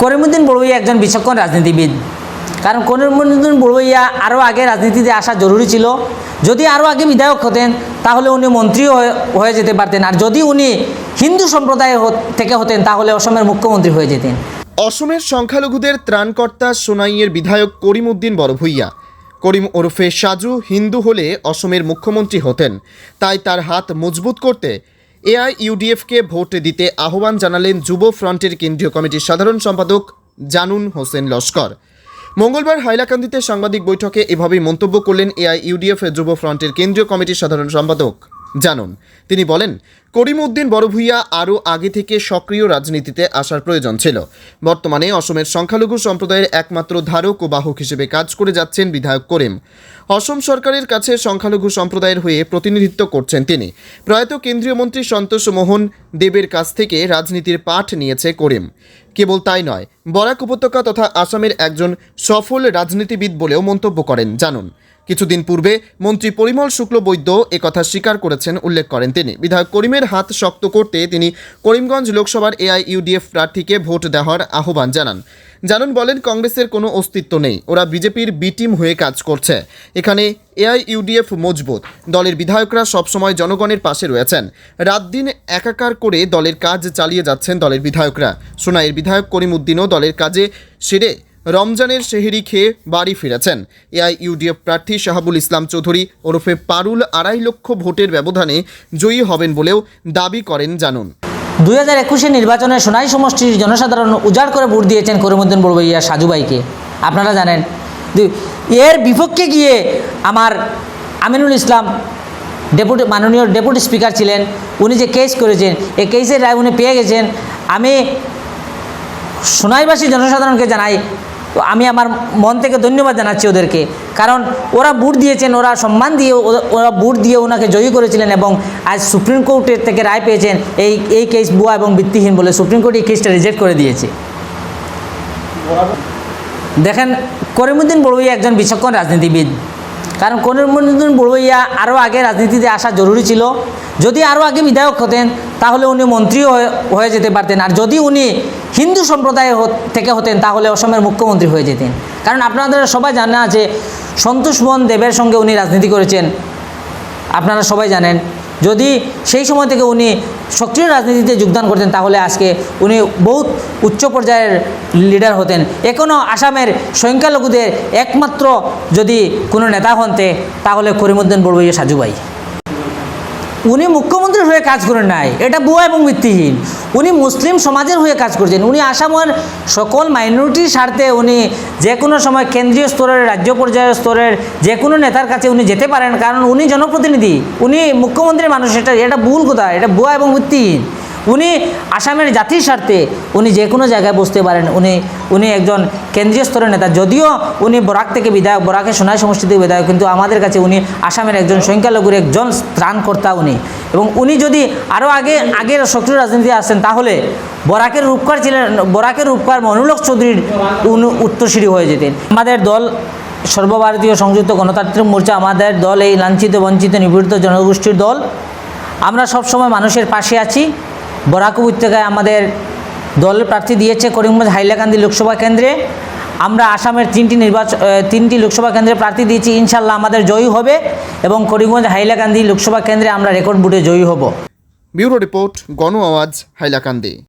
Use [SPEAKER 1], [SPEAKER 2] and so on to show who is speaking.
[SPEAKER 1] করিমউদ্দিন বড়ুইয়া একজন বিচক্ষণ রাজনীতিবিদ। কারণ করিমউদ্দিন বড়ুইয়া আরও আগে রাজনীতিতে আসা জরুরি ছিল। যদি আরও আগে বিধায়ক হতেন তাহলে উনি মন্ত্রীও হয়ে যেতে পারতেন, আর যদি উনি হিন্দু সম্প্রদায় থেকে হতেন তাহলে অসমের মুখ্যমন্ত্রী হয়ে যেতেন।
[SPEAKER 2] অসমের সংখ্যালঘুদের ত্রাণকর্তা সোনাইয়ের বিধায়ক করিমউদ্দিন বড়ভূইয়া। করিম ওরফে সাজু হিন্দু হলে অসমের মুখ্যমন্ত্রী হতেন, তাই তার হাত মজবুত করতে এআইইউডিএফকে ভোট দিতে আহ্বান জানালেন যুব ফ্রন্টের কেন্দ্রীয় কমিটির সাধারণ সম্পাদক জানুন হোসেন লস্কর। মঙ্গলবার হাইলাকান্দিতে সাংবাদিক বৈঠকে এভাবেই মন্তব্য করলেন এআইইউডিএফ যুব ফ্রন্টের কেন্দ্রীয় কমিটির সাধারণ সম্পাদক জানুন। তিনি বলেন, করিমউদ্দিন বড়ভূইয়া আরও আগে থেকে সক্রিয় রাজনীতিতে আসার প্রয়োজন ছিল। বর্তমানে অসমের সংখ্যালঘু সম্প্রদায়ের একমাত্র ধারক ও বাহক হিসেবে কাজ করে যাচ্ছেন বিধায়ক করিম। অসম সরকারের কাছে সংখ্যালঘু সম্প্রদায়ের হয়ে প্রতিনিধিত্ব করছেন তিনি। প্রয়াত কেন্দ্রীয় মন্ত্রী সন্তোষ মোহন দেবের কাছ থেকে রাজনীতির পাঠ নিয়েছে করিম। কেবল তাই নয়, বরাক উপত্যকা তথা আসামের একজন সফল রাজনীতিবিদ বলেও মন্তব্য করেন জানুন। কিছুদিন পূর্বে মন্ত্রী পরিমল শুক্লবৈদ্য একথা স্বীকার করেছেন উল্লেখ করেন তিনি। বিধায়ক করিমের হাত শক্ত করতে তিনি করিমগঞ্জ লোকসভার এআইইউডিএফ প্রার্থীকে ভোট দেওয়ার আহ্বান জানান। জানুন বলেন, কংগ্রেসের কোনো অস্তিত্ব নেই, ওরা বিজেপির বি টিম হয়ে কাজ করছে। এখানে এআইইউডিএফ মজবুত, দলের বিধায়করা সবসময় জনগণের পাশে রয়েছেন। রাত দিন একাকার করে দলের কাজ চালিয়ে যাচ্ছেন দলের বিধায়করা। সোনাইয়ের বিধায়ক করিমউদ্দিনও দলের কাজে সেরে রমজানের সেহরি খেয়ে বাড়ি ফিরেছেন। এআইইউডিএফ প্রার্থী শাহাবুল ইসলাম চৌধুরী ওরফে পারুল 2.5 লক্ষ ভোটের ব্যবধানে জয়ী হবেন বলেও দাবি করেন জানুন।
[SPEAKER 1] 2021 নির্বাচনে সোনাই সমষ্টির জনসাধারণ উজাড় করে ভোট দিয়েছেন করিমউদ্দিন বড়ুইয়া সাজুভাইকে, আপনারা জানেন। এর বিপক্ষে গিয়ে আমার আমিনুল ইসলাম মাননীয় ডেপুটি স্পিকার ছিলেন, উনি যে কেস করেছেন এই কেসের রায় উনি পেয়ে গেছেন। আমি সোনাইবাসী জনসাধারণকে জানাই, তো আমি আমার মন থেকে ধন্যবাদ জানাচ্ছি ওদেরকে, কারণ ওরা ভোট দিয়েছেন, ওরা সম্মান দিয়ে ওরা ভোট দিয়ে ওনাকে জয়ী করেছিলেন এবং আজ সুপ্রিম কোর্টের থেকে রায় পেয়েছেন এই কেস ভুয়া এবং ভিত্তিহীন বলে সুপ্রিম কোর্ট এই কেসটা রিজেক্ট করে দিয়েছে। দেখেন, করিমউদ্দিন বড়ুইয়া একজন বিচক্ষণ রাজনীতিবিদ। কারণ করিমউদ্দিন বড়ুইয়া আরও আগে রাজনীতিতে আসা জরুরি ছিল। যদি আরও আগে বিধায়ক হতেন তাহলে উনি মন্ত্রীও হয়ে যেতে পারতেন, আর যদি উনি হিন্দু সম্প্রদায় থেকে হতেন তাহলে অসমের মুখ্যমন্ত্রী হয়ে যেতেন। কারণ আপনাদের সবাই জানা আছে সন্তোষ মোহন দেবের সঙ্গে উনি রাজনীতি করেছেন, আপনারা সবাই জানেন। যদি সেই সময় থেকে উনি সক্রিয় রাজনীতিতে যোগদান করতেন তাহলে আজকে উনি বহুত উচ্চ পর্যায়ের লিডার হতেন। এখনও আসামের সংখ্যালঘুদের একমাত্র যদি কোনো নেতা হনতে তাহলে করিমউদ্দিন বড়ুইয়া সাজুভাই। উনি মুখ্যমন্ত্রীর হয়ে কাজ করেন নাই, এটা ভুয়া এবং ভিত্তিহীন। উনি মুসলিম সমাজের হয়ে কাজ করছেন। উনি আসামের সকল মাইনরিটির স্বার্থে উনি যে কোনো সময় কেন্দ্রীয় স্তরের, রাজ্য পর্যায়ের স্তরের যে কোনো নেতার কাছে উনি যেতে পারেন, কারণ উনি জনপ্রতিনিধি, উনি মুখ্যমন্ত্রীর মানুষ। এটা ভুল কথা, এটা ভুয়া এবং ভিত্তিহীন। উনি আসামের জাতির স্বার্থে উনি যে কোনো জায়গায় বসতে পারেন। উনি একজন কেন্দ্রীয় স্তরের নেতা। যদিও উনি বরাক থেকে বিধায়ক, বরাকের সোনাই সমষ্টি থেকে বিধায়ক, কিন্তু আমাদের কাছে উনি আসামের একজন সংখ্যালঘুর একজন ত্রাণকর্তা উনি। এবং উনি যদি আরও আগের সক্রিয় রাজনীতিতে আসেন তাহলে বরাকের রূপকার মনোলোক চৌধুরীর উত্তরসূরি হয়ে যেতেন। আমাদের দল সর্বভারতীয় সংযুক্ত গণতান্ত্রিক মোর্চা, আমাদের দল এই লাঞ্ছিত বঞ্চিত নিপীড়িত জনগোষ্ঠীর দল। আমরা সবসময় মানুষের পাশে আছি। বরাক উপত্যকায় আমাদের দল প্রার্থী দিয়েছে করিমগঞ্জ হাইলাকান্দি লোকসভা কেন্দ্রে। আমরা আসামের 3টি লোকসভা কেন্দ্রে প্রার্থী দিয়েছি। ইনশাল্লাহ আমাদের জয়ী হবে এবং করিমগঞ্জ হাইলাকান্দি লোকসভা কেন্দ্রে আমরা রেকর্ড ভোটে জয়ী হব।
[SPEAKER 2] ব্যুরো রিপোর্ট, গণ আওয়াজ, হাইলাকান্দি।